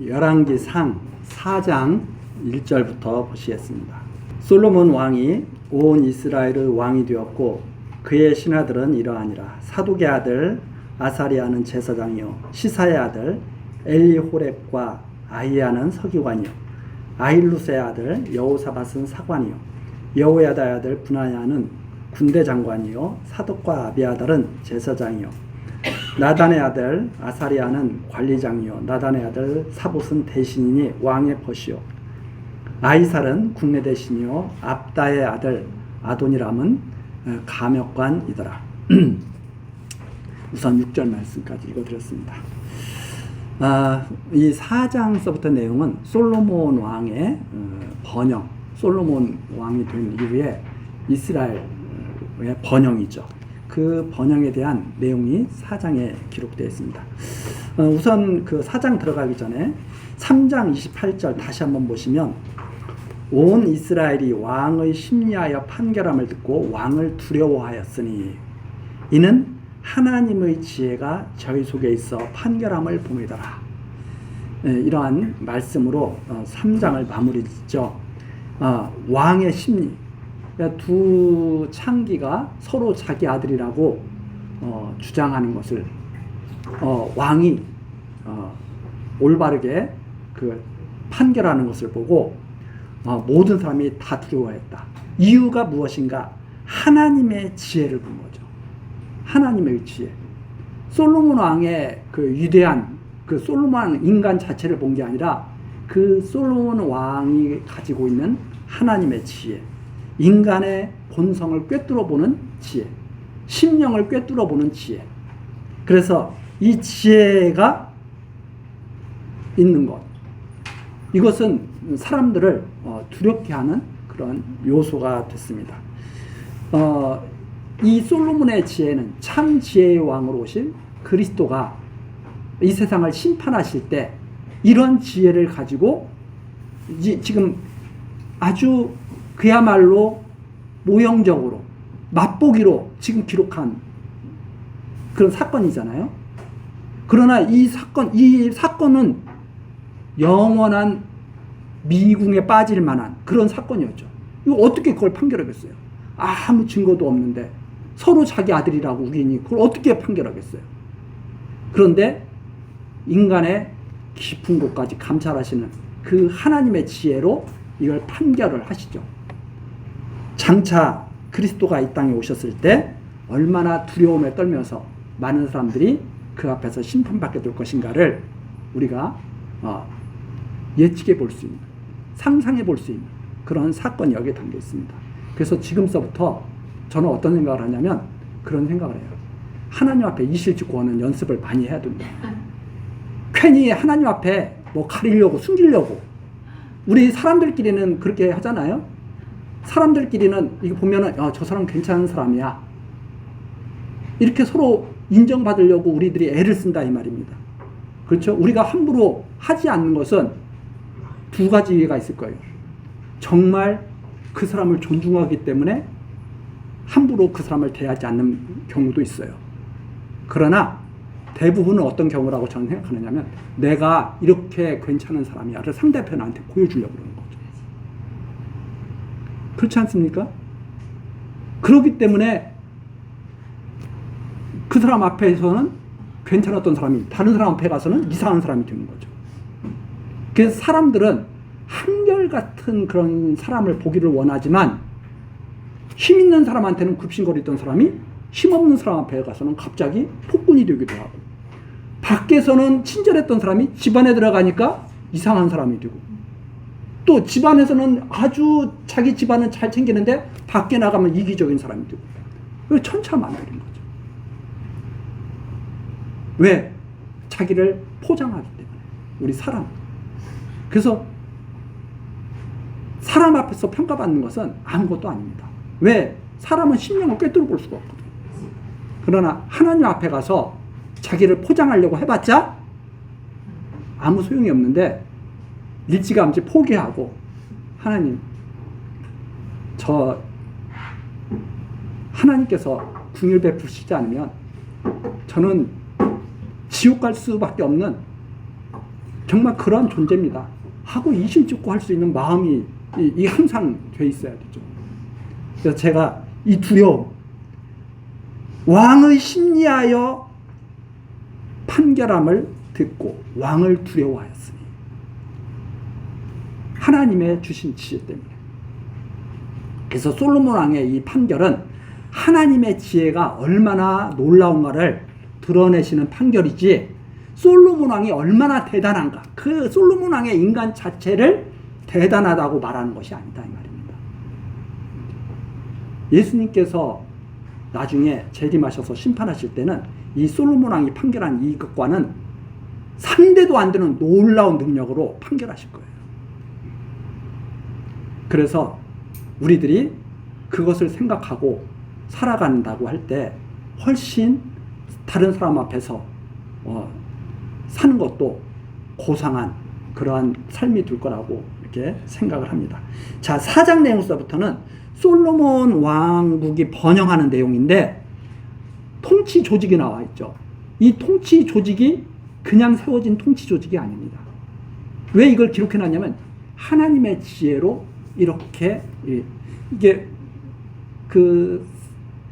열왕기상 4장 1절부터 보시겠습니다. 솔로몬 왕이 온 이스라엘의 왕이 되었고 그의 신하들은 이러하니라. 사독의 아들 아사리아는 제사장이요 시사의 아들 엘리호렙과 아히야는 서기관이요 아힐루스의 아들 여호사밧은 사관이요 여호야다의 아들 분하야는 군대 장관이요 사독과 아비아달은 제사장이요 나단의 아들 아사리아는 관리장이요 나단의 아들 사봇은 대신이니 왕의 벗이요 아이살은 국내 대신이요 압다의 아들 아도니람은 감역관이더라. 우선 6절 말씀까지 읽어드렸습니다. 이 4장서부터 내용은 솔로몬 왕의 번영, 솔로몬 왕이 된 이후에 이스라엘의 번영이죠. 그 번영에 대한 내용이 4장에 기록되어 있습니다. 우선 그 4장 들어가기 전에 3장 28절 다시 한번 보시면 온 이스라엘이 왕의 심리하여 판결함을 듣고 왕을 두려워하였으니 이는 하나님의 지혜가 저희 속에 있어 판결함을 봄이더라. 이러한 말씀으로 3장을 마무리 짓죠. 왕의 심리, 그러니까 두 창기가 서로 자기 아들이라고 주장하는 것을 왕이 올바르게 그 판결하는 것을 보고 모든 사람이 다 두려워했다. 이유가 무엇인가? 하나님의 지혜를 본 거죠. 하나님의 지혜. 솔로몬 왕의 그 위대한 그 솔로몬 인간 자체를 본 게 아니라 그 솔로몬 왕이 가지고 있는 하나님의 지혜. 인간의 본성을 꿰뚫어 보는 지혜. 심령을 꿰뚫어 보는 지혜. 그래서 이 지혜가 있는 것. 이것은 사람들을 두렵게 하는 그런 요소가 됐습니다. 이 솔로몬의 지혜는 참 지혜의 왕으로 오실 그리스도가 이 세상을 심판하실 때 이런 지혜를 가지고 지금 아주 그야말로 모형적으로 맛보기로 지금 기록한 그런 사건이잖아요. 그러나 이 사건은 영원한 미궁에 빠질 만한 그런 사건이었죠. 이거 어떻게 그걸 판결하겠어요? 아무 증거도 없는데 서로 자기 아들이라고 우기니 그걸 어떻게 판결하겠어요? 그런데 인간의 깊은 곳까지 감찰하시는 그 하나님의 지혜로 이걸 판결을 하시죠. 장차 그리스도가 이 땅에 오셨을 때 얼마나 두려움에 떨면서 많은 사람들이 그 앞에서 심판받게 될 것인가를 우리가 예측해 볼 수 있는, 상상해 볼 수 있는 그런 사건이 여기에 담겨 있습니다. 그래서 지금서부터 저는 어떤 생각을 하냐면 그런 생각을 해요. 하나님 앞에 이실직 구하는 연습을 많이 해야 됩니다. 괜히 하나님 앞에 뭐 가리려고 숨기려고 우리 사람들끼리는 그렇게 하잖아요. 사람들끼리는 이거 보면은 저 사람 괜찮은 사람이야 이렇게 서로 인정받으려고 우리들이 애를 쓴다 이 말입니다. 그렇죠? 우리가 함부로 하지 않는 것은 두 가지 이유가 있을 거예요. 정말 그 사람을 존중하기 때문에 함부로 그 사람을 대하지 않는 경우도 있어요. 그러나 대부분은 어떤 경우라고 저는 생각하느냐면 내가 이렇게 괜찮은 사람이야를 상대편한테 보여주려고 그러는 거죠. 그렇지 않습니까? 그렇기 때문에 그 사람 앞에서는 괜찮았던 사람이 다른 사람 앞에 가서는 이상한 사람이 되는 거죠. 그래서 사람들은 한결같은 그런 사람을 보기를 원하지만 힘 있는 사람한테는 굽신거리던 사람이 힘없는 사람 앞에 가서는 갑자기 폭군이 되기도 하고 밖에서는 친절했던 사람이 집안에 들어가니까 이상한 사람이 되고 또 집안에서는 아주 자기 집안은 잘 챙기는데 밖에 나가면 이기적인 사람이 되고 천차만별인 거죠. 왜? 자기를 포장하기 때문에. 우리 사람. 그래서 사람 앞에서 평가받는 것은 아무것도 아닙니다. 왜? 사람은 심령을 꿰뚫어 볼 수가 없거든요. 그러나 하나님 앞에 가서 자기를 포장하려고 해봤자 아무 소용이 없는데 일찌감치 포기하고 하나님, 하나님께서 긍휼 베푸시지 않으면 저는 지옥 갈 수밖에 없는 정말 그런 존재입니다 하고 이실직고 할 수 있는 마음이 이 항상 돼 있어야 되죠. 그래서 제가 이 두려움, 왕의 심리하여 판결함을 듣고 왕을 두려워하였으니, 하나님의 주신 지혜 때문에. 그래서 솔로몬 왕의 이 판결은 하나님의 지혜가 얼마나 놀라운가를 드러내시는 판결이지, 솔로몬 왕이 얼마나 대단한가, 그 솔로몬 왕의 인간 자체를 대단하다고 말하는 것이 아니다 이 말입니다. 예수님께서 나중에 재림하셔서 심판하실 때는 이 솔로몬 왕이 판결한 이것과는 상대도 안 되는 놀라운 능력으로 판결하실 거예요. 그래서 우리들이 그것을 생각하고 살아간다고 할 때 훨씬 다른 사람 앞에서 사는 것도 고상한 그러한 삶이 될 거라고 이렇게 생각을 합니다. 자, 4장 내용서부터는 솔로몬 왕국이 번영하는 내용인데, 통치 조직이 나와 있죠. 이 통치 조직이 그냥 세워진 통치 조직이 아닙니다. 왜 이걸 기록해 놨냐면 하나님의 지혜로 이렇게, 이게 그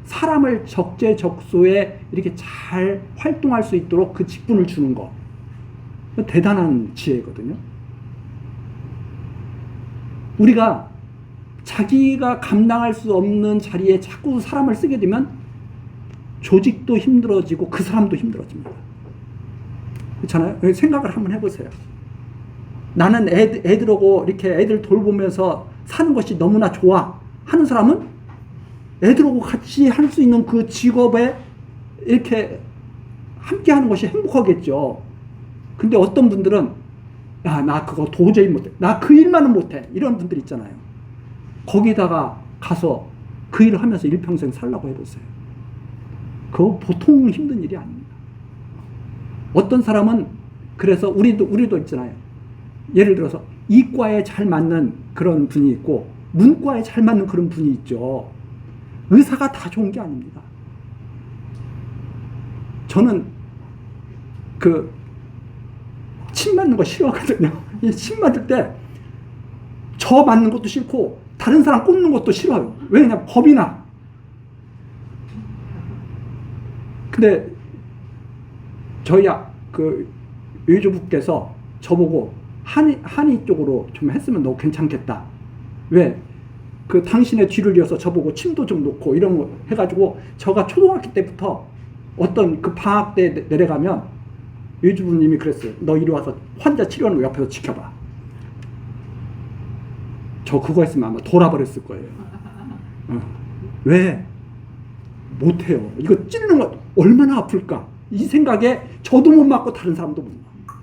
사람을 적재적소에 이렇게 잘 활동할 수 있도록 그 직분을 주는 거, 대단한 지혜거든요. 우리가 자기가 감당할 수 없는 자리에 자꾸 사람을 쓰게 되면 조직도 힘들어지고 그 사람도 힘들어집니다. 그렇잖아요? 생각을 한번 해보세요. 나는 애들하고 이렇게 애들 돌보면서 사는 것이 너무나 좋아 하는 사람은 애들하고 같이 할 수 있는 그 직업에 이렇게 함께 하는 것이 행복하겠죠. 근데 어떤 분들은 야, 나 그거 도저히 못해, 나 그 일만은 못해, 이런 분들 있잖아요. 거기다가 가서 그 일을 하면서 일평생 살라고 해보세요. 그거 보통 힘든 일이 아닙니다. 어떤 사람은, 그래서 우리도 있잖아요. 예를 들어서 이과에 잘 맞는 그런 분이 있고 문과에 잘 맞는 그런 분이 있죠. 의사가 다 좋은 게 아닙니다. 저는 침 맞는 거 싫어하거든요. 이 침 맞을 때 저 맞는 것도 싫고 다른 사람 꽂는 것도 싫어요. 왜냐면 겁이 나. 근데 저희 외조부께서 저보고 한의 쪽으로 좀 했으면 너 괜찮겠다. 왜? 당신의 뒤를 이어서 저보고 침도 좀 놓고 이런 거 해가지고, 저가 초등학교 때부터 어떤 방학 때 내려가면 외주부님이 그랬어요. 너 이리 와서 환자 치료하는 거 옆에서 지켜봐. 저 그거 했으면 아마 돌아버렸을 거예요. 왜? 못해요. 이거 찌르는 거 얼마나 아플까? 이 생각에 저도 못 맞고 다른 사람도 못 맞고.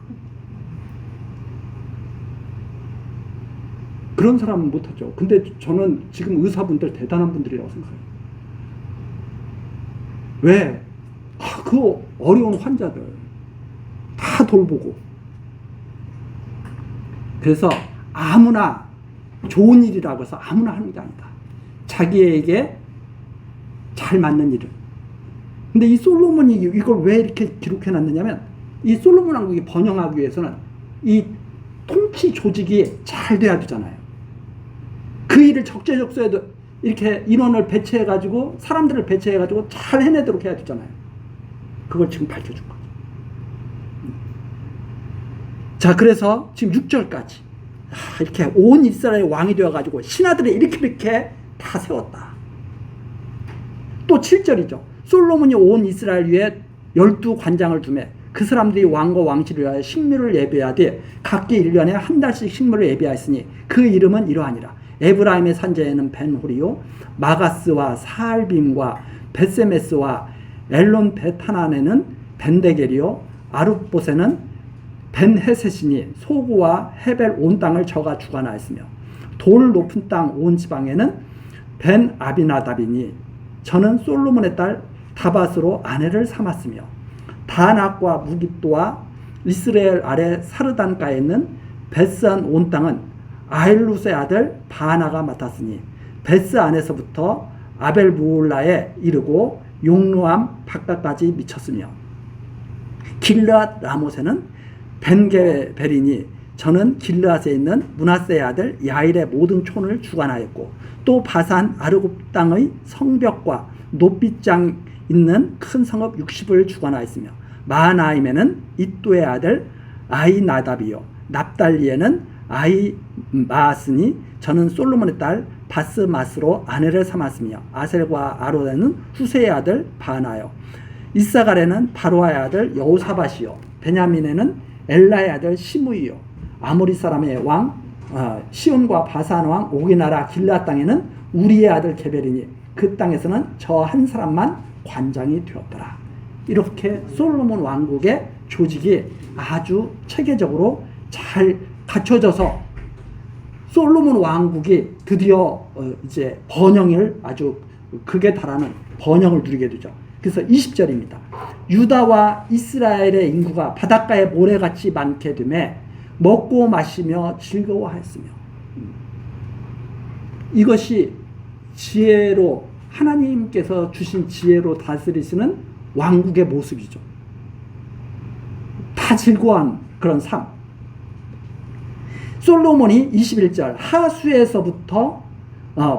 그런 사람은 못하죠. 근데 저는 지금 의사분들 대단한 분들이라고 생각해요. 왜? 그 어려운 환자들 다 돌보고. 그래서 아무나 좋은 일이라고 해서 아무나 하는 게 아니다. 자기에게 잘 맞는 일을. 근데 이 솔로몬이 이걸 왜 이렇게 기록해 놨느냐면, 이 솔로몬 왕국이 번영하기 위해서는 이 통치 조직이 잘 돼야 되잖아요. 그 일을 적재적소에도 이렇게 인원을 배치해가지고, 사람들을 배치해가지고 잘 해내도록 해야 되잖아요. 그걸 지금 밝혀준 거죠. 자, 그래서 지금 6절까지 이렇게 온 이스라엘의 왕이 되어가지고 신하들이 이렇게 다 세웠다. 또 7절이죠. 솔로몬이 온 이스라엘 위에 12관장을 두매 그 사람들이 왕과 왕실을 위하여 식물을 예배하되 각기 1년에 한 달씩 식물을 예배하였으니 그 이름은 이러하니라. 에브라임의 산지에는 벤호리요, 마가스와 사알빔과 벳세메스와 엘론 베타난에는 벤데겔이요, 아룻봇에는 벤헤셋이니 소구와 헤벨 온 땅을 저가 주관하였으며, 돌 높은 땅 온 지방에는 벤 아비나답이니 저는 솔로몬의 딸 다밧으로 아내를 삼았으며, 다낙과 무깃도와 이스라엘 아래 사르단가에 있는 베스안 온 땅은 아일룻의 아들 바나가 맡았으니 베스 안에서부터 아벨무올라에 이르고 용루암 바깥까지 미쳤으며, 길르앗 라못에는 벤게벨이니 저는 길르앗에 있는 므낫세의 아들 야일의 모든 촌을 주관하였고 또 바산 아르곱 땅의 성벽과 높이장 있는 큰 성읍 60을 주관하였으며 마하나임에는 이또의 아들 아히나답이요 납달리에는 아히마스니 저는 솔로몬의 딸 바스마스로 아내를 삼았으며 아셀과 아로에는 후세의 아들 바나요 이사갈에는 바로아의 아들 여호사밧이요 베냐민에는 엘라의 아들 시므이요 아모리 사람의 왕 시온과 바산 왕 오기 나라 길르앗 땅에는 우리의 아들 게벨이니 그 땅에서는 저 한 사람만 관장이 되었더라. 이렇게 솔로몬 왕국의 조직이 아주 체계적으로 잘 갖춰져서 솔로몬 왕국이 드디어 이제 번영을 아주 극에 달하는 번영을 누리게 되죠. 그래서 20절입니다. 유다와 이스라엘의 인구가 바닷가에 모래같이 많게 되매 먹고 마시며 즐거워하였으며 이것이 지혜로 하나님께서 주신 지혜로 다스리시는 왕국의 모습이죠. 다 즐거워한 그런 삶. 솔로몬이 21절 하수에서부터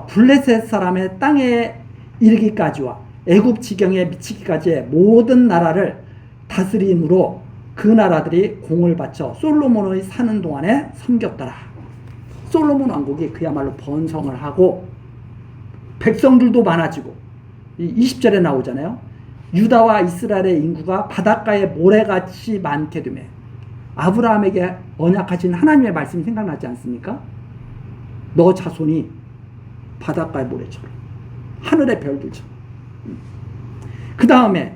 블레셋 사람의 땅에 이르기까지와 애굽 지경에 미치기까지의 모든 나라를 다스림으로 그 나라들이 공을 바쳐 솔로몬의 사는 동안에 섬겼더라. 솔로몬 왕국이 그야말로 번성을 하고 백성들도 많아지고 20절에 나오잖아요. 유다와 이스라엘의 인구가 바닷가에 모래같이 많게 되며 아브라함에게 언약하신 하나님의 말씀이 생각나지 않습니까? 너 자손이 바닷가의 모래처럼 하늘의 별들처럼. 그 다음에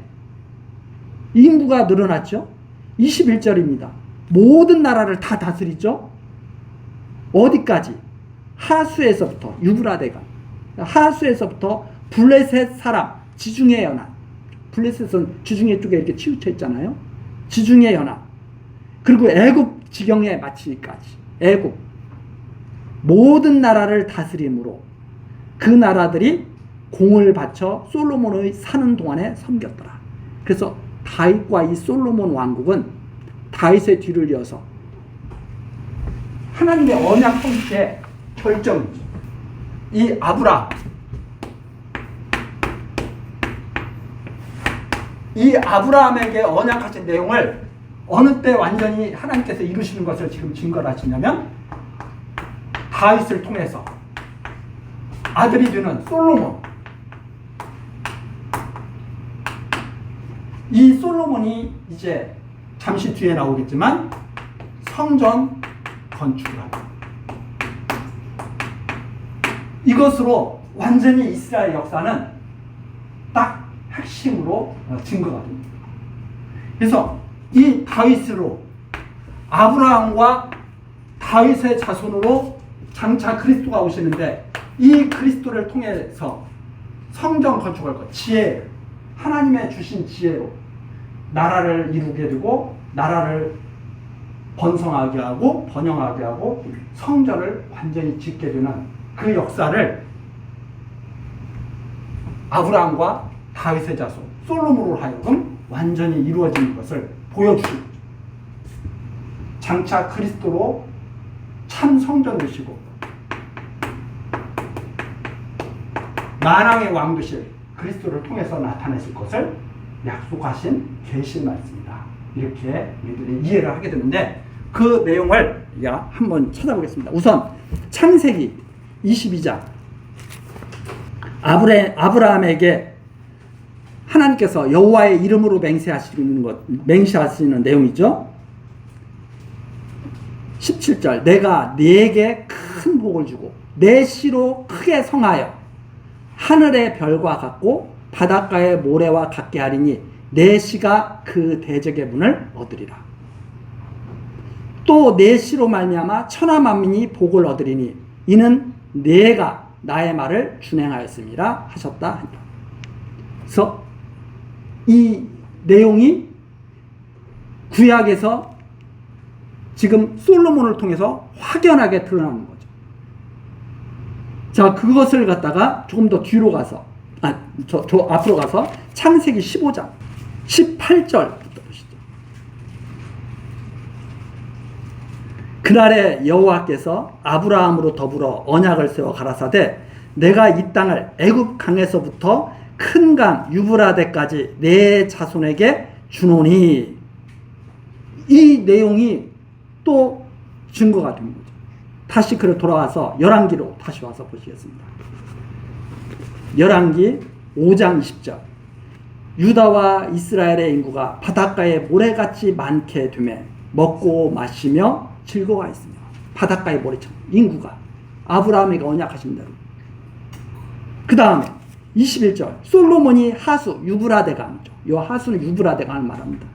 인구가 늘어났죠. 21절입니다. 모든 나라를 다 다스리죠. 어디까지? 하수에서부터 유브라데가 하수에서부터 블레셋 사람 지중해 연안 블레셋은 지중해 쪽에 이렇게 치우쳐 있잖아요. 지중해 연안 그리고 애굽 지경에 마치기까지 애굽 모든 나라를 다스림으로 그 나라들이 공을 바쳐 솔로몬의 사는 동안에 섬겼더라. 그래서 다윗과 이 솔로몬 왕국은 다윗의 뒤를 이어서 하나님의 언약 성취의 결정이죠. 이 아브라함에게 언약하신 내용을 어느 때 완전히 하나님께서 이루시는 것을 지금 증거를 하시냐면 다윗을 통해서 아들이 되는 솔로몬. 이 솔로몬이 이제 잠시 뒤에 나오겠지만 성전 건축을 합니다. 이것으로 완전히 이스라엘 역사는 딱 핵심으로 증거가 됩니다. 그래서 이 다윗으로 아브라함과 다윗의 자손으로 장차 그리스도가 오시는데 이 그리스도를 통해서 성전 건축할 것, 지혜, 하나님의 주신 지혜로 나라를 이루게 되고 나라를 번성하게 하고 번영하게 하고 성전을 완전히 짓게 되는 그 역사를 아브라함과 다윗의 자손 솔로몬으로 하여금 완전히 이루어지는 것을 보여주시고 장차 그리스도로 참 성전 되시고 만왕의 왕 되실 그리스도를 통해서 나타내실 것을 약속하신 계신 말씀이다. 이렇게 우리들이 이해를 하게 되는데 그 내용을 우리가 한번 찾아보겠습니다. 우선 창세기 22장 아브라함에게 하나님께서 여호와의 이름으로 맹세하시는 내용이죠. 17절 내가 네게 큰 복을 주고 내 씨로 크게 성하여 하늘의 별과 같고 바닷가의 모래와 같게 하리니 내 씨가 그 대적의 문을 얻으리라. 또 내 씨로 말미암아 천하 만민이 복을 얻으리니 이는 내가 나의 말을 준행하였음이라 하셨다. 그래서 이 내용이 구약에서 지금 솔로몬을 통해서 확연하게 드러나는 거죠. 자, 그것을 갖다가 조금 더 뒤로 가서 저 앞으로 가서 창세기 15장 18절부터 보시죠. 그날에 여호와께서 아브라함으로 더불어 언약을 세워 가라사대 내가 이 땅을 애굽 강에서부터 큰 강 유브라데까지 내 자손에게 주노니. 이 내용이 또 증거가 된 거죠. 다시 그를 돌아와서 열왕기로 다시 와서 보시겠습니다. 열왕기 5장 20절. 유다와 이스라엘의 인구가 바닷가에 모래같이 많게 되매 먹고 마시며 즐거워했으며. 바닷가의 모래처럼 인구가 아브라함에게 언약하신 대로. 그 다음에 21절. 솔로몬이 하수 유브라데 강이죠. 이 하수는 유브라데 강을 말합니다.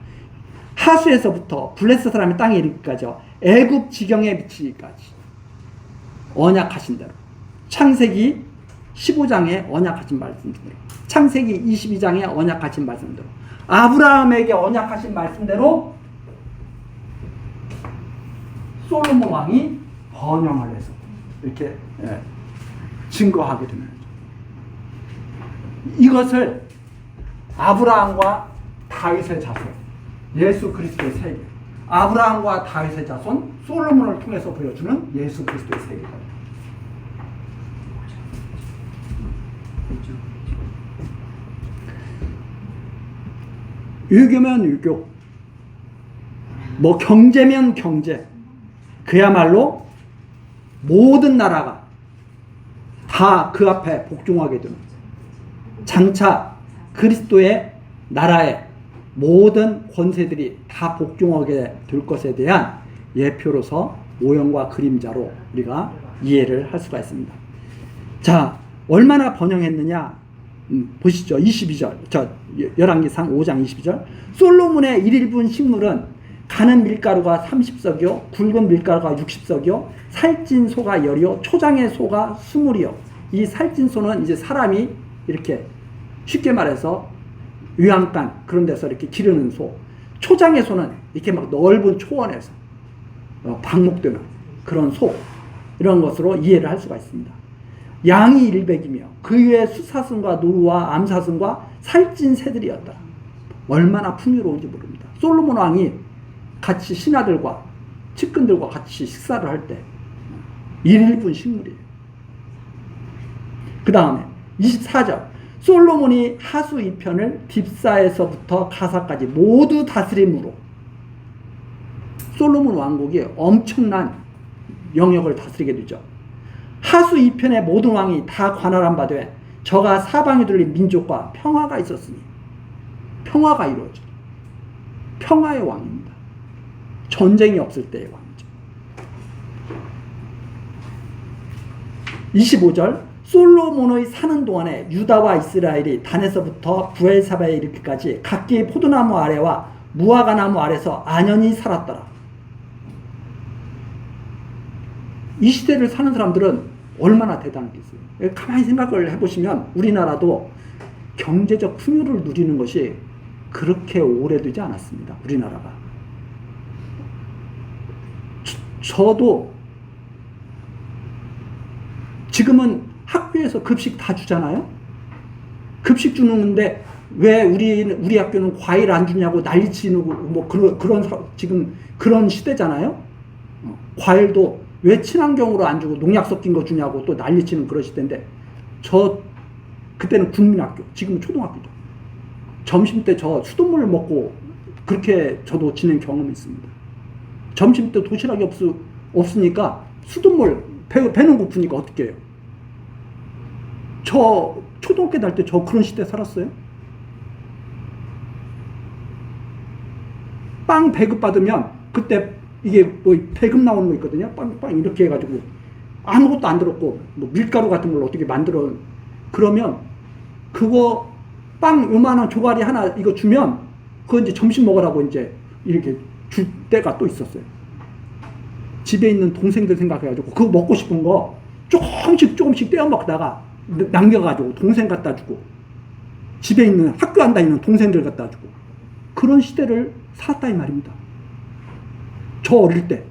하수에서부터 블레셋 사람의 땅에 이르기까지 애굽 지경에 미치기까지 언약하신 대로. 창세기 15장에 언약하신 말씀대로, 창세기 22장에 언약하신 말씀대로, 아브라함에게 언약하신 말씀대로 솔로몬 왕이 번영을 해서 이렇게 증거하게 되는 거죠. 이것을 아브라함과 다윗의 자손, 예수 그리스도의 세계, 아브라함과 다윗의 자손, 솔로몬을 통해서 보여주는 예수 그리스도의 세계다. 유교면 유교, 뭐 경제면 경제, 그야말로 모든 나라가 다 그 앞에 복종하게 되는, 장차 그리스도의 나라에 모든 권세들이 다 복종하게 될 것에 대한 예표로서 모형과 그림자로 우리가 이해를 할 수가 있습니다. 자, 얼마나 번영했느냐 보시죠. 22절, 열왕기상 5장 22절. 솔로몬의 1인분 식물은 가는 밀가루가 30석이요, 굵은 밀가루가 60석이요, 살찐 소가 10이요, 초장의 소가 20이요. 이 살찐 소는 이제 사람이 이렇게 쉽게 말해서 위안간 그런 데서 이렇게 기르는 소, 초장의 소는 이렇게 막 넓은 초원에서 방목되는 그런 소, 이런 것으로 이해를 할 수가 있습니다. 양이 100이며 그 위에 숫사슴과 노루와 암사슴과 살찐 새들이었다. 얼마나 풍요로운지 모릅니다. 솔로몬 왕이 같이 신하들과 측근들과 같이 식사를 할 때 1인분 식물이에요. 그 다음에 24절. 솔로몬이 하수 2편을 딥사에서부터 가사까지 모두 다스림으로, 솔로몬 왕국이 엄청난 영역을 다스리게 되죠. 하수 2편의 모든 왕이 다 관할한 바 되되 저가 사방에 둘린 민족과 평화가 있었으니. 평화가 이루어져. 평화의 왕입니다. 전쟁이 없을 때의 왕이죠. 25절. 솔로몬의 사는 동안에 유다와 이스라엘이 단에서부터 부엘사바에 이르기까지 각기 포도나무 아래와 무화과나무 아래서 안연히 살았더라. 이 시대를 사는 사람들은 얼마나 대단하겠어요. 가만히 생각을 해보시면 우리나라도 경제적 풍요를 누리는 것이 그렇게 오래되지 않았습니다. 우리나라가. 저도 지금은 학교에서 급식 다 주잖아요. 급식 주는데 왜 우리 학교는 과일 안 주냐고 난리치는 뭐 그런 지금 그런 시대잖아요. 과일도 왜 친환경으로 안 주고 농약 섞인 거 주냐고 또 난리치는 그런 시대인데, 저 그때는 국민학교, 지금은 초등학교죠. 점심 때 저 수돗물 먹고 그렇게 저도 지낸 경험이 있습니다. 점심 때 도시락이 없으니까 수돗물 배는 고프니까 어떻게 해요? 저 초등학교 다닐 때 저 그런 시대 살았어요. 빵 배급 받으면 그때 이게 뭐 배급 나오는 거 있거든요. 빵 이렇게 해가지고 아무것도 안 들었고 뭐 밀가루 같은 걸 어떻게 만들어, 그러면 그거 빵 요만한 조가리 하나 이거 주면 그거 이제 점심 먹으라고 이제 이렇게 줄 때가 또 있었어요. 집에 있는 동생들 생각해가지고 그거 먹고 싶은 거 조금씩 떼어 먹다가 남겨가지고 동생 갖다 주고, 집에 있는 학교 안 다니는 동생들 갖다 주고, 그런 시대를 살았다 이 말입니다. 저 어릴 때.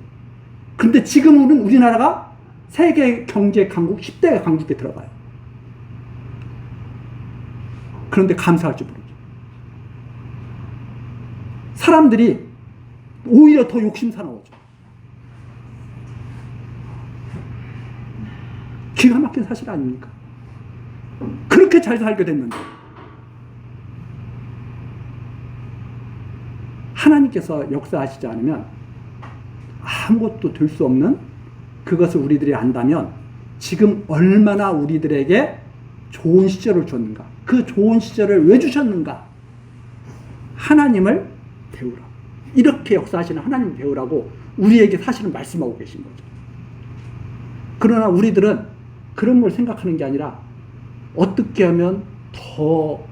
근데 지금은 우리나라가 세계 경제 강국 10대 강국에 들어가요. 그런데 감사할지 모르죠. 사람들이 오히려 더 욕심사나워져. 기가 막힌 사실 아닙니까? 그렇게 잘 살게 됐는데 하나님께서 역사하시지 않으면 아무것도 될 수 없는 그것을 우리들이 안다면 지금 얼마나 우리들에게 좋은 시절을 줬는가, 그 좋은 시절을 왜 주셨는가? 하나님을 배우라. 이렇게 역사하시는 하나님을 배우라고 우리에게 사실은 말씀하고 계신 거죠. 그러나 우리들은 그런 걸 생각하는 게 아니라 어떻게 하면 더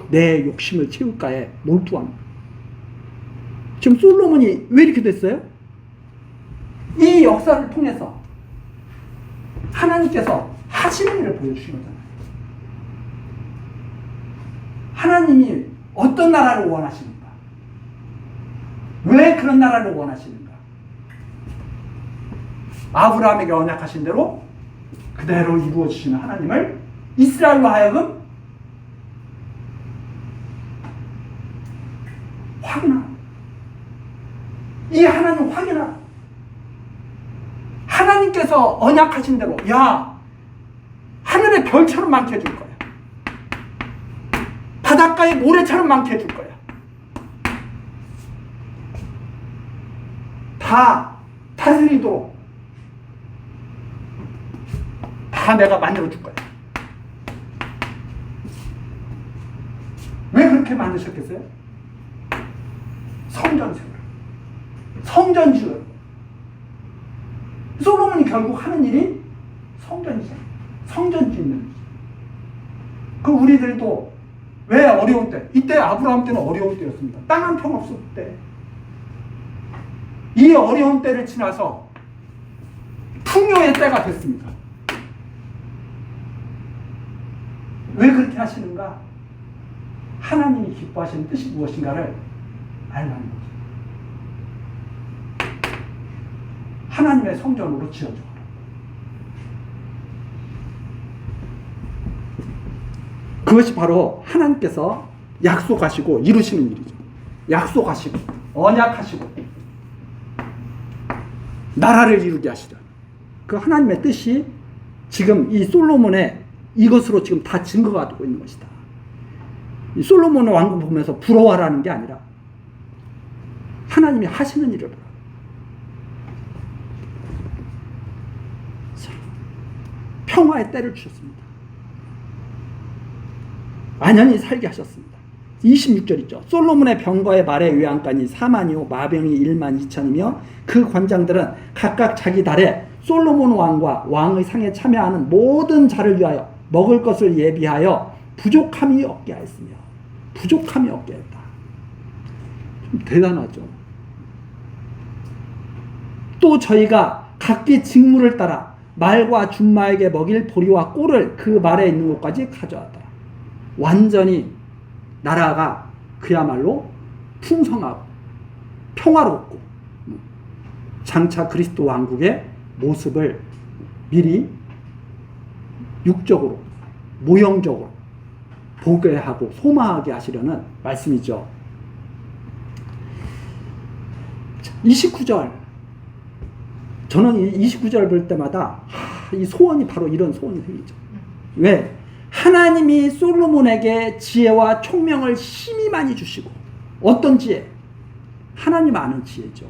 내 욕심을 채울까에 몰두합니다. 지금 솔로몬이 왜 이렇게 됐어요? 이 역사를 통해서 하나님께서 하시는 일을 보여주신 거잖아요. 하나님이 어떤 나라를 원하시는가? 왜 그런 나라를 원하시는가? 아브라함에게 언약하신 대로 그대로 이루어지시는 하나님을 이스라엘로 하여금 확인하라. 이 하나님 확인하라. 하나님께서 언약하신 대로 야 하늘의 별처럼 많게 해줄 거야. 바닷가의 모래처럼 많게 해줄 거야. 다 다스리도록 다 내가 만들어줄 거야. 왜 그렇게 만드셨겠어요? 성전 세우라. 성전 지으라. 솔로몬이 결국 하는 일이 성전이잖아요. 성전 짓는 일. 그 우리들도 왜 어려울 때, 이때 아브라함 때는 어려울 때였습니다. 땅 한 평 없을 때. 이 어려운 때를 지나서 풍요의 때가 됐습니다. 왜 그렇게 하시는가? 하나님이 기뻐하시는 뜻이 무엇인가를 알라는 거죠. 하나님의 성전으로 지어줘. 그것이 바로 하나님께서 약속하시고 이루시는 일이죠. 약속하시고 언약하시고 나라를 이루게 하시죠. 그 하나님의 뜻이 지금 이 솔로몬의 이것으로 지금 다 증거가 되고 있는 것이다. 이 솔로몬의 왕국 보면서 부러워하라는 게 아니라 하나님이 하시는 일을 보라. 평화의 때를 주셨습니다. 안연히 살게 하셨습니다. 26절 있죠. 솔로몬의 병거의 말의 외양간이 4만이요 마병이 1만 2천이며 그 관장들은 각각 자기 달에 솔로몬 왕과 왕의 상에 참여하는 모든 자를 위하여 먹을 것을 예비하여 부족함이 없게 하였으며 부족함이 없게 했다. 좀 대단하죠. 또 저희가 각기 직무를 따라 말과 준마에게 먹일 보리와 꿀을 그 말에 있는 곳까지 가져왔다. 완전히 나라가 그야말로 풍성하고 평화롭고 장차 그리스도 왕국의 모습을 미리 육적으로 모형적으로 보게 하고 소망하게 하시려는 말씀이죠. 29절 저는 이 29절 볼 때마다 이 소원이 바로 이런 소원이 생기죠. 왜? 하나님이 솔로몬에게 지혜와 총명을 심히 많이 주시고 어떤 지혜? 하나님 아는 지혜죠.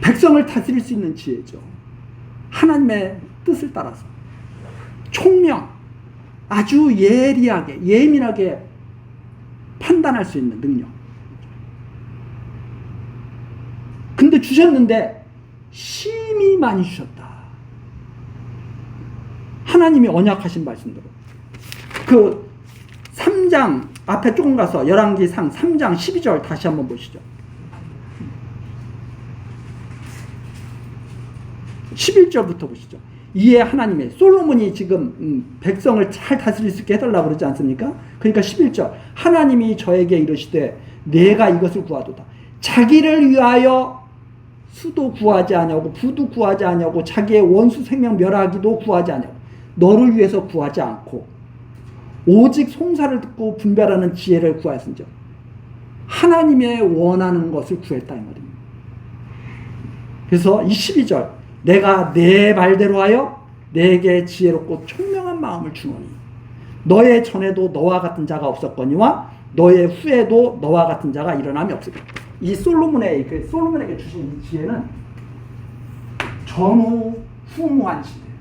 백성을 다스릴 수 있는 지혜죠. 하나님의 뜻을 따라서 총명, 아주 예리하게 예민하게 판단할 수 있는 능력. 근데 주셨는데 심히 많이 주셨다. 하나님이 언약하신 말씀대로. 그 3장 앞에 조금 가서 열왕기상 3장 12절 다시 한번 보시죠. 11절부터 보시죠. 이에 하나님의 솔로몬이 지금 백성을 잘 다스릴 수 있게 해달라고 그러지 않습니까? 그러니까 11절 하나님이 저에게 이르시되 내가 이것을 구하도다. 자기를 위하여 수도 구하지 아니하고 부도 구하지 아니하고 자기의 원수 생명 멸하기도 구하지 아니하고 너를 위해서 구하지 않고 오직 송사를 듣고 분별하는 지혜를 구하였은즉 하나님의 원하는 것을 구했다 이 말입니다. 그래서 이 12절 내가 내 말대로 하여 내게 지혜롭고 총명한 마음을 주노니 너의 전에도 너와 같은 자가 없었거니와 너의 후에도 너와 같은 자가 일어남이 없으리라. 이 솔로몬에게 주신 이 지혜는 전후후무한 지혜예요.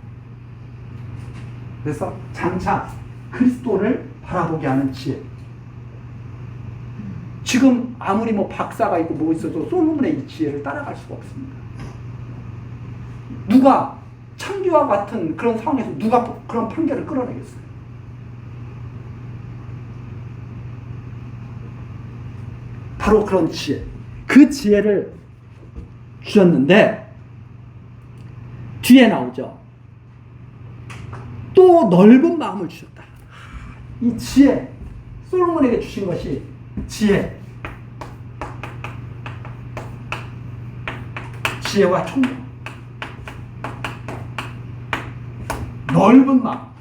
그래서 장차 그리스도를 바라보게 하는 지혜. 지금 아무리 뭐 박사가 있고 뭐 있어도 솔로몬의 이 지혜를 따라갈 수가 없습니다. 누가 창기와 같은 그런 상황에서 누가 그런 판결을 끌어내겠어요? 바로 그런 지혜. 그 지혜를 주셨는데 뒤에 나오죠. 또 넓은 마음을 주셨다. 이 지혜, 솔로몬에게 주신 것이 지혜. 지혜와 총명. 넓은 마음.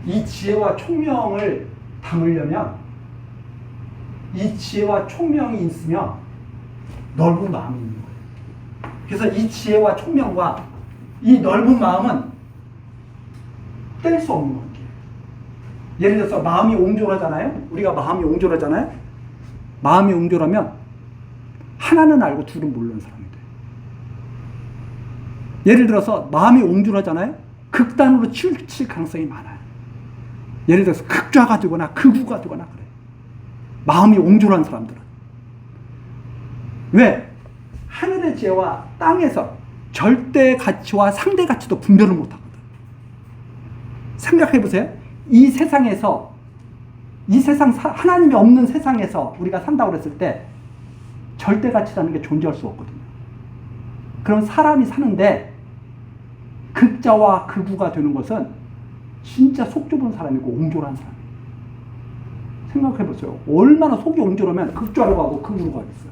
이 지혜와 총명을 담으려면 이 지혜와 총명이 있으면 넓은 마음이 있는 거예요. 그래서 이 지혜와 총명과 이 넓은 마음은 뗄 수 없는 관계예요. 예를 들어서 마음이 옹졸하잖아요. 우리가 마음이 옹졸하잖아요. 마음이 옹졸하면 하나는 알고 둘은 모르는 사람이 돼요. 예를 들어서 마음이 옹졸하잖아요. 극단으로 치우칠 가능성이 많아요. 예를 들어서 극좌가 되거나 극우가 되거나 그래요. 마음이 옹졸한 사람들은. 왜? 하늘의 지혜와 땅에서 절대 가치와 상대 가치도 분별을 못하거든. 생각해 보세요. 이 세상에서, 이 세상, 하나님이 없는 세상에서 우리가 산다고 그랬을 때 절대 가치라는 게 존재할 수 없거든요. 그럼 사람이 사는데 극자와 극우가 되는 것은 진짜 속 좁은 사람이고 옹졸한 사람이에요. 생각해 보세요. 얼마나 속이 옹졸하면 극좌로 가고 극우로 가겠어요.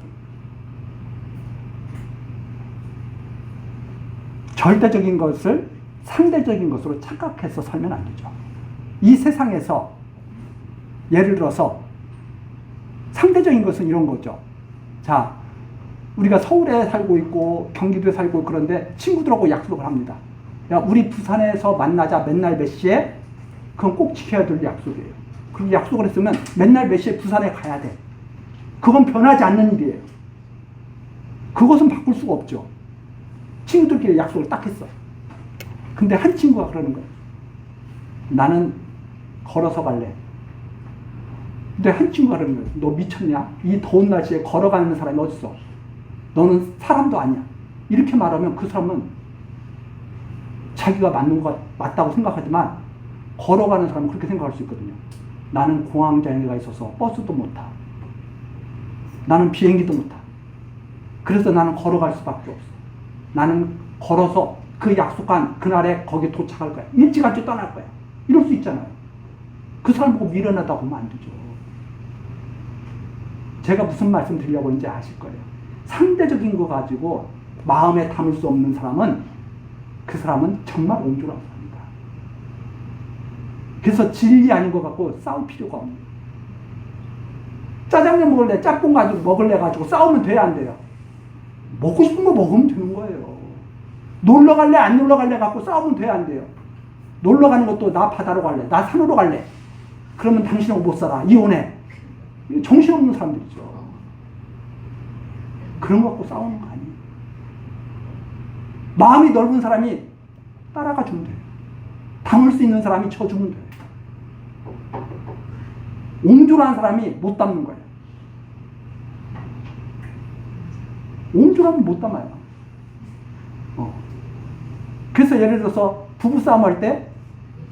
절대적인 것을 상대적인 것으로 착각해서 살면 안 되죠. 이 세상에서 예를 들어서 상대적인 것은 이런 거죠. 자, 우리가 서울에 살고 있고 경기도에 살고 그런데 친구들하고 약속을 합니다. 야, 우리 부산에서 만나자. 맨날 몇 시에? 그건 꼭 지켜야 될 약속이에요. 그렇게 약속을 했으면 맨날 몇 시에 부산에 가야 돼. 그건 변하지 않는 일이에요. 그것은 바꿀 수가 없죠. 친구들끼리 약속을 딱 했어. 근데 한 친구가 그러는 거예요. 나는 걸어서 갈래. 근데 한 친구가 그러는 거예요. 너 미쳤냐? 이 더운 날씨에 걸어가는 사람이 어딨어? 너는 사람도 아니야. 이렇게 말하면 그 사람은 자기가 맞는 것 맞다고 생각하지만 걸어가는 사람은 그렇게 생각할 수 있거든요. 나는 공황장애가 있어서 버스도 못 타. 나는 비행기도 못 타. 그래서 나는 걸어갈 수밖에 없어. 나는 걸어서 그 약속한 그날에 거기에 도착할 거야. 일찌감치 떠날 거야. 이럴 수 있잖아요. 그 사람 보고 미련하다고 하면 안 되죠. 제가 무슨 말씀 드리려고 하는지 아실 거예요. 상대적인 거 가지고 마음에 담을 수 없는 사람은 그 사람은 정말 옹졸한 사람이다. 그래서 진리 아닌 것 같고 싸울 필요가 없는 거예요. 짜장면 먹을래, 짬뽕 가지고 먹을래 가지고 싸우면 돼야 안 돼요? 먹고 싶은 거 먹으면 되는 거예요. 놀러 갈래, 안 놀러 갈래 갖고 싸우면 돼야 안 돼요? 놀러 가는 것도 나 바다로 갈래, 나 산으로 갈래. 그러면 당신하고 못 살아. 이혼해. 정신없는 사람들이죠. 그런 거 갖고 싸우는 거 아니에요. 마음이 넓은 사람이 따라가 주면 돼요. 담을 수 있는 사람이 쳐주면 돼요. 옹졸한 사람이 못 담는 거예요. 옹졸하면 못 담아요. 그래서 예를 들어서 부부싸움 할 때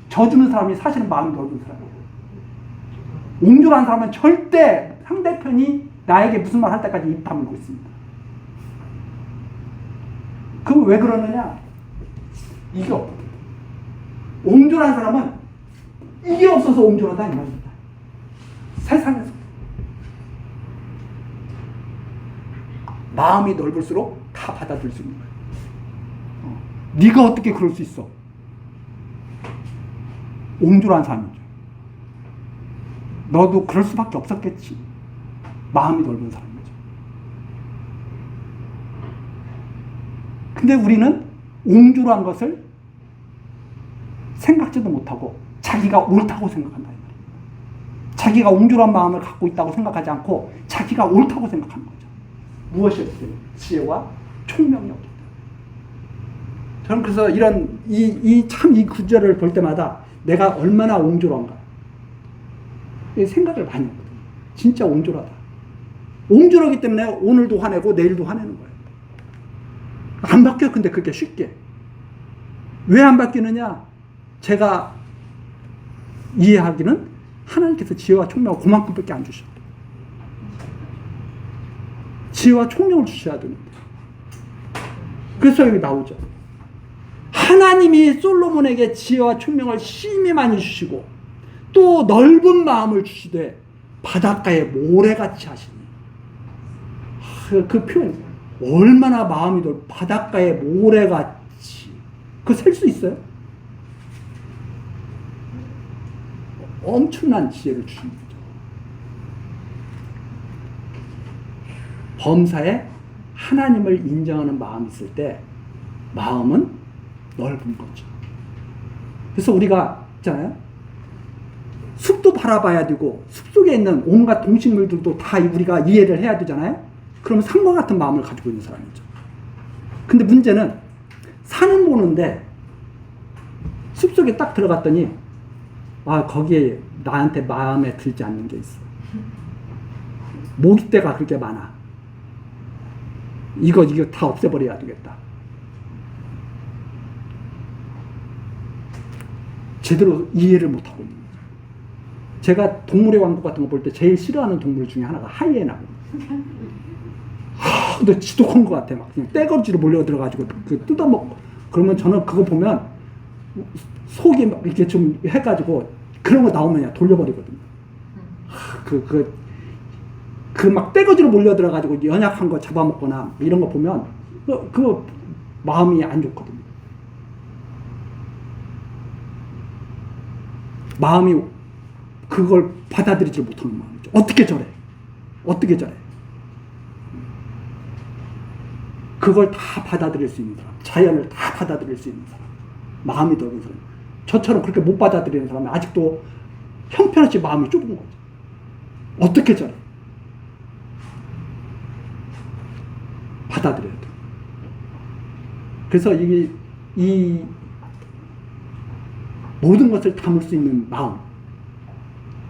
져주는 사람이 사실은 마음이 넓은 사람이에요. 옹졸한 사람은 절대 상대편이 나에게 무슨 말 할 때까지 입 다물고 있습니다. 그럼 왜 그러느냐? 이게 없거든. 옹졸한 사람은 이게 없어서 옹졸하다 이 말입니다. 세상에서 마음이 넓을수록 다 받아들일 수 있는 거예요. 네가 어떻게 그럴 수 있어? 옹졸한 사람이죠. 너도 그럴 수밖에 없었겠지. 마음이 넓은 사람이죠. 근데 우리는 옹졸한 것을 생각지도 못하고 자기가 옳다고 생각한다. 자기가 옹졸한 마음을 갖고 있다고 생각하지 않고 자기가 옳다고 생각하는 거죠. 무엇이 없어요? 지혜와 총명이 없기 때문에. 저는 그래서 이런 이 구절을 볼 때마다 내가 얼마나 옹졸한가 생각을 많이 하거든요. 진짜 옹졸하다. 옹졸하기 때문에 오늘도 화내고 내일도 화내는 거예요. 안 바뀌어요. 근데 그렇게 쉽게. 왜 안 바뀌느냐? 제가 이해하기는 하나님께서 지혜와 총명을 그만큼밖에 안 주셔. 지혜와 총명을 주셔야 되는데. 그래서 여기 나오죠. 하나님이 솔로몬에게 지혜와 총명을 심히 많이 주시고 또 넓은 마음을 주시되 바닷가에 모래같이 하시니. 그 표현 얼마나 마음이 넓 바닷가에 모래같이 그거 셀 수 있어요? 엄청난 지혜를 주신 거죠. 범사에 하나님을 인정하는 마음이 있을 때 마음은 넓은 거죠. 그래서 우리가 있잖아요. 숲도 바라봐야 되고 숲속에 있는 온갖 동식물들도 다 우리가 이해를 해야 되잖아요. 그러면 산과 같은 마음을 가지고 있는 사람이죠. 근데 문제는 산은 보는데 숲속에 딱 들어갔더니 거기에 나한테 마음에 들지 않는 게 있어. 모기떼가 그렇게 많아. 이거 다 없애버려야 되겠다. 제대로 이해를 못하고 있는 거죠. 제가 동물의 왕국 같은 거 볼 때 제일 싫어하는 동물 중에 하나가 하이에나거든요. 근데 지독한 것 같아. 막 그냥 떼거지로 몰려들어가지고 그 뜯어먹고. 그러면 저는 그거 보면 속이 막 이렇게 좀 해가지고 그런 거 나오면 그냥 돌려버리거든요. 그 막 떼거지로 몰려들어가지고 연약한 거 잡아먹거나 이런 거 보면 그거 마음이 안 좋거든요. 마음이 그걸 받아들이지 못하는 마음이죠. 어떻게 저래? 어떻게 저래? 그걸 다 받아들일 수 있는 사람, 자연을 다 받아들일 수 있는 사람, 마음이 넓은 사람. 저처럼 그렇게 못 받아들이는 사람은 아직도 형편없이 마음이 좁은 거죠. 어떻게 저래? 받아들여야 돼. 그래서 이 모든 것을 담을 수 있는 마음,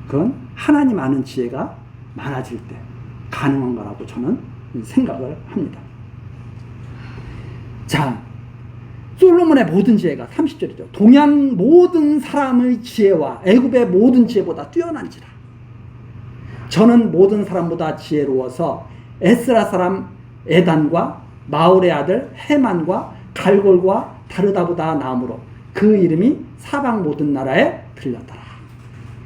그건 하나님 아는 지혜가 많아질 때 가능한 거라고 저는 생각을 합니다. 자, 솔로몬의 모든 지혜가 30절이죠. 동양 모든 사람의 지혜와 애굽의 모든 지혜보다 뛰어난지라. 저는 모든 사람보다 지혜로워서 에스라 사람 에단과 마올의 아들 헤만과 갈골과 다르다보다 나음으로 그 이름이 사방 모든 나라에 들렸더라.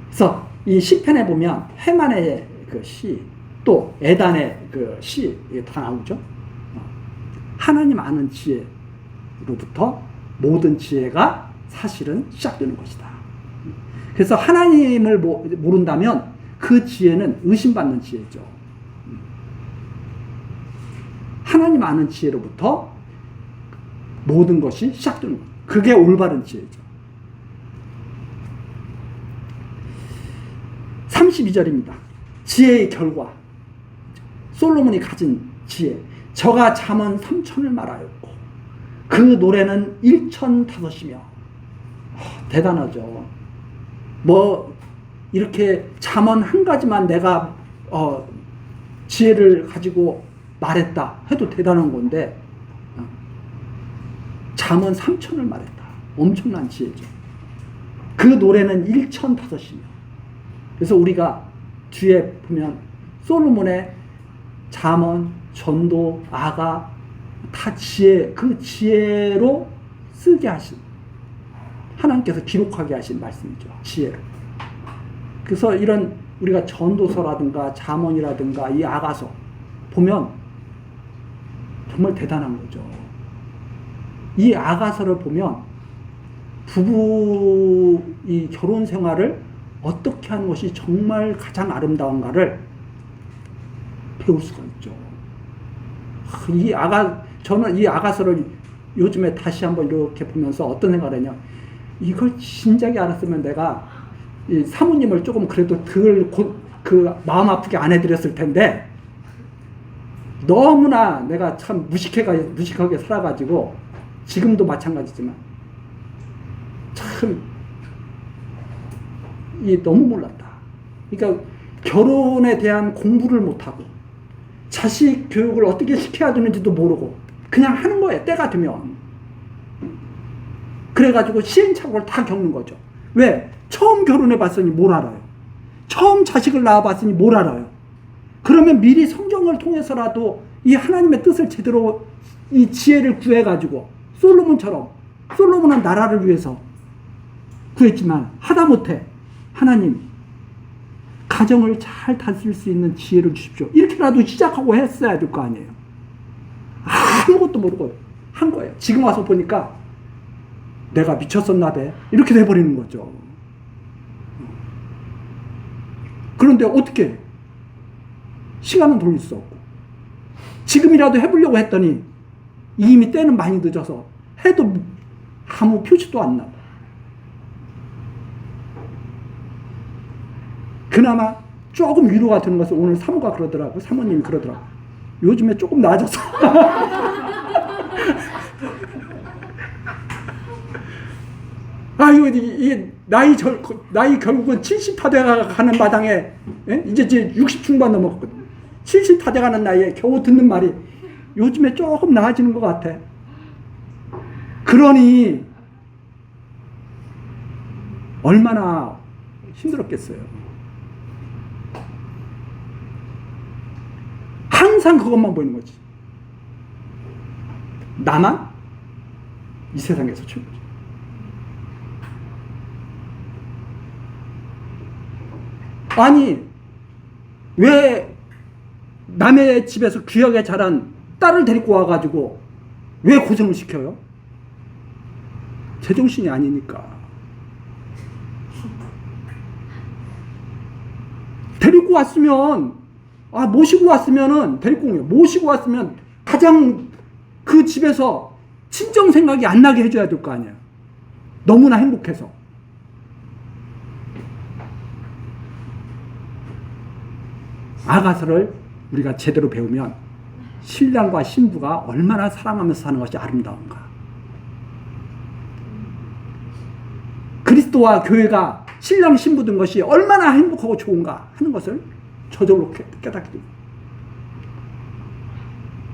그래서 이 시편에 보면 헤만의 그 시, 또 에단의 그 시, 이게 다 나오죠. 하나님 아는 지혜로부터 모든 지혜가 사실은 시작되는 것이다. 그래서 하나님을 모른다면 그 지혜는 의심받는 지혜죠. 하나님 아는 지혜로부터 모든 것이 시작되는 것. 그게 올바른 지혜죠. 32절입니다. 지혜의 결과. 솔로몬이 가진 지혜. 저가 잠언 3천을 말하였고 그 노래는 1,005이며 대단하죠. 이렇게 잠언 한 가지만 내가 지혜를 가지고 말했다 해도 대단한 건데 잠언 3천을 말했다. 엄청난 지혜죠. 그 노래는 1,005이며 그래서 우리가 뒤에 보면 솔로몬의 잠언, 전도, 아가 다 지혜, 그 지혜로 쓰게 하신 하나님께서 기록하게 하신 말씀이죠. 지혜로. 그래서 이런 우리가 전도서라든가 잠언이라든가 이 아가서 보면 정말 대단한 거죠. 이 아가서를 보면 부부 이 결혼 생활을 어떻게 하는 것이 정말 가장 아름다운가를 배울 수가 있죠. 저는 이 아가서를 요즘에 다시 한번 이렇게 보면서 어떤 생각을 했냐. 이걸 진작에 알았으면 내가 이 사모님을 조금 그래도 그 마음 아프게 안 해드렸을 텐데, 너무나 내가 참 무식하게 살아가지고, 지금도 마찬가지지만, 참, 너무 몰랐다. 그러니까 결혼에 대한 공부를 못하고, 자식 교육을 어떻게 시켜야 되는지도 모르고, 그냥 하는 거예요. 때가 되면. 그래가지고 시행착오를 다 겪는 거죠. 왜? 처음 결혼해 봤으니 뭘 알아요? 처음 자식을 낳아 봤으니 뭘 알아요? 그러면 미리 성경을 통해서라도 이 하나님의 뜻을 제대로 이 지혜를 구해가지고, 솔로몬은 나라를 위해서 구했지만 하다못해 하나님 가정을 잘 다스릴 수 있는 지혜를 주십시오. 이렇게라도 시작하고 했어야 될 거 아니에요. 아무것도 모르고 한 거예요. 지금 와서 보니까 내가 미쳤었나 봐. 이렇게 돼버리는 거죠. 그런데 어떻게 시간은 돌릴 수 없고, 지금이라도 해보려고 했더니 이미 때는 많이 늦어서 해도 아무 표시도 안 나고, 그나마 조금 위로가 되는 것은 오늘 사모님이 그러더라고. 요즘에 조금 나아졌어. 아유, 이게 나이 결국은 70 다 돼가는 마당에, 이제 60 중반 넘었거든. 70 다 돼가는 나이에 겨우 듣는 말이 요즘에 조금 나아지는 것 같아. 그러니 얼마나 힘들었겠어요. 항상 그것만 보이는 거지. 나만 이 세상에서 최고지. 아니, 왜 남의 집에서 귀하게 자란 딸을 데리고 와가지고 왜 고생을 시켜요? 제정신이 아니니까. 데리고 왔으면, 모시고 왔으면 가장 그 집에서 친정 생각이 안 나게 해줘야 될 거 아니야. 너무나 행복해서. 아가서를 우리가 제대로 배우면 신랑과 신부가 얼마나 사랑하면서 사는 것이 아름다운가. 그리스도와 교회가 신랑 신부 된 것이 얼마나 행복하고 좋은가 하는 것을 저절로 깨닫게 됩니다.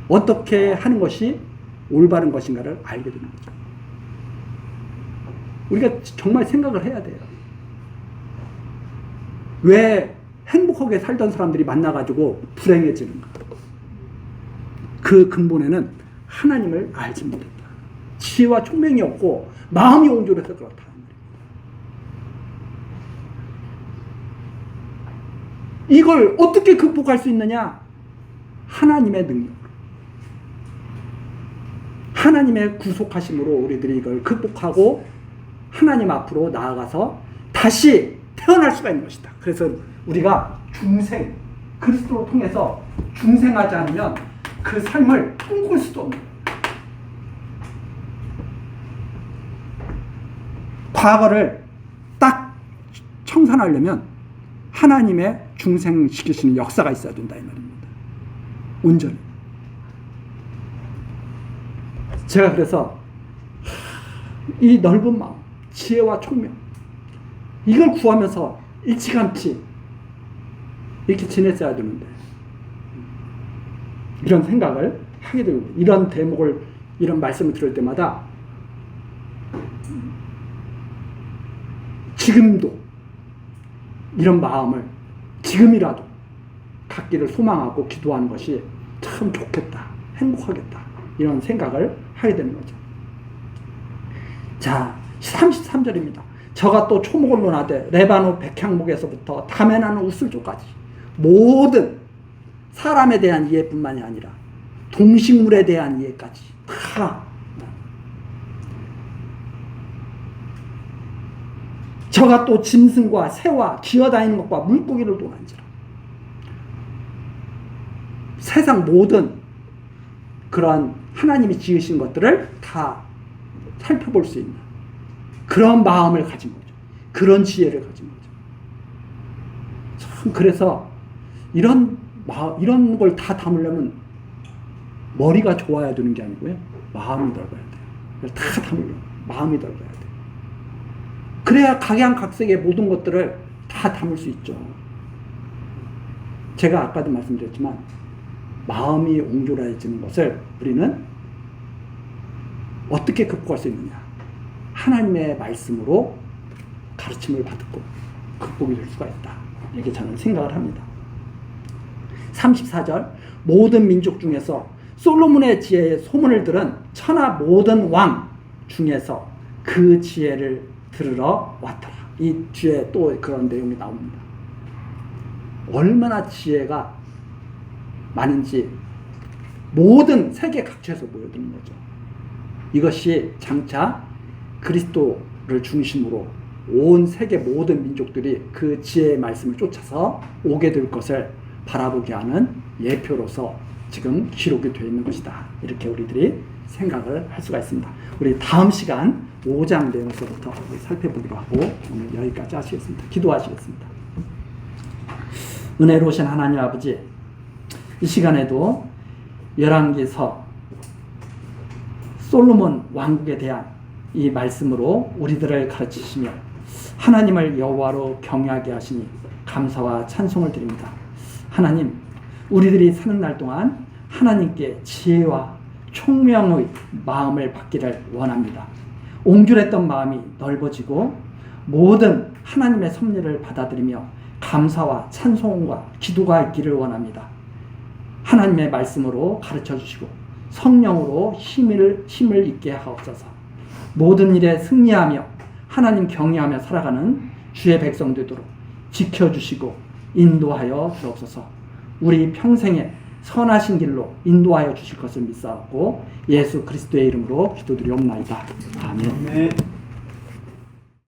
어떻게 하는 것이 올바른 것인가를 알게 되는 거죠. 우리가 정말 생각을 해야 돼요. 왜 행복하게 살던 사람들이 만나가지고 불행해지는가? 그 근본에는 하나님을 알지 못했다. 지혜와 총명이 없고 마음이 온졸해서 그렇다. 이걸 어떻게 극복할 수 있느냐? 하나님의 능력, 하나님의 구속하심으로 우리들이 이걸 극복하고 하나님 앞으로 나아가서 다시 태어날 수가 있는 것이다. 그래서 우리가 그리스도를 통해서 중생하지 않으면 그 삶을 꿈꿀 수도 없는 거예요. 과거를 딱 청산하려면 하나님의 중생시키시는 역사가 있어야 된다 이 말입니다. 온전히. 제가 그래서 이 넓은 마음, 지혜와 총명, 이걸 구하면서 일찌감치 이렇게 지냈어야 되는데, 이런 생각을 하게 되고, 이런 대목을, 이런 말씀을 들을 때마다 지금도 이런 마음을 지금이라도 갖기를 소망하고 기도하는 것이 참 좋겠다, 행복하겠다, 이런 생각을 하게 되는 거죠. 자, 33절입니다. 저가 또 초목을 논하되 레바논 백향목에서부터 담에 나는 우슬조까지 모든 사람에 대한 이해뿐만이 아니라 동식물에 대한 이해까지 다, 저가 또 짐승과 새와 기어다니는 것과 물고기를 논한지라. 세상 모든 그런 하나님이 지으신 것들을 다 살펴볼 수 있는 그런 마음을 가진 거죠. 그런 지혜를 가진 거죠. 참 그래서 이런 걸 다 담으려면 머리가 좋아야 되는 게 아니고요. 마음이 넓어야 돼요. 다 담으려면 마음이 넓어야 돼요. 그래야 각양각색의 모든 것들을 다 담을 수 있죠. 제가 아까도 말씀드렸지만 마음이 옹졸해지는 것을 우리는 어떻게 극복할 수 있느냐? 하나님의 말씀으로 가르침을 받고 극복이 될 수가 있다. 이렇게 저는 생각을 합니다. 34절 모든 민족 중에서 솔로몬의 지혜의 소문을 들은 천하 모든 왕 중에서 그 지혜를 들으러 왔더라. 이 뒤에 또 그런 내용이 나옵니다. 얼마나 지혜가 많은지 모든 세계 각처에서 모여드는 거죠. 이것이 장차 그리스도를 중심으로 온 세계 모든 민족들이 그 지혜의 말씀을 쫓아서 오게 될 것을 바라보게 하는 예표로서 지금 기록이 되어 있는 것이다. 이렇게 우리들이 생각을 할 수가 있습니다. 우리 다음 시간 5장 내용서부터 살펴보기로 하고 오늘 여기까지 하시겠습니다. 기도하시겠습니다. 은혜로우신 하나님 아버지, 이 시간에도 열왕기서 솔로몬 왕국에 대한 이 말씀으로 우리들을 가르치시며 하나님을 여호와로 경외하게 하시니 감사와 찬송을 드립니다. 하나님, 우리들이 사는 날 동안 하나님께 지혜와 총명의 마음을 받기를 원합니다. 옹졸했던 마음이 넓어지고 모든 하나님의 섭리를 받아들이며 감사와 찬송과 기도가 있기를 원합니다. 하나님의 말씀으로 가르쳐 주시고 성령으로 힘을 있게 하옵소서. 모든 일에 승리하며 하나님 경외하며 살아가는 주의 백성 되도록 지켜주시고 인도하여 주옵소서. 우리 평생에 선하신 길로 인도하여 주실 것을 믿사옵고 예수 그리스도의 이름으로 기도드리옵나이다. 아멘.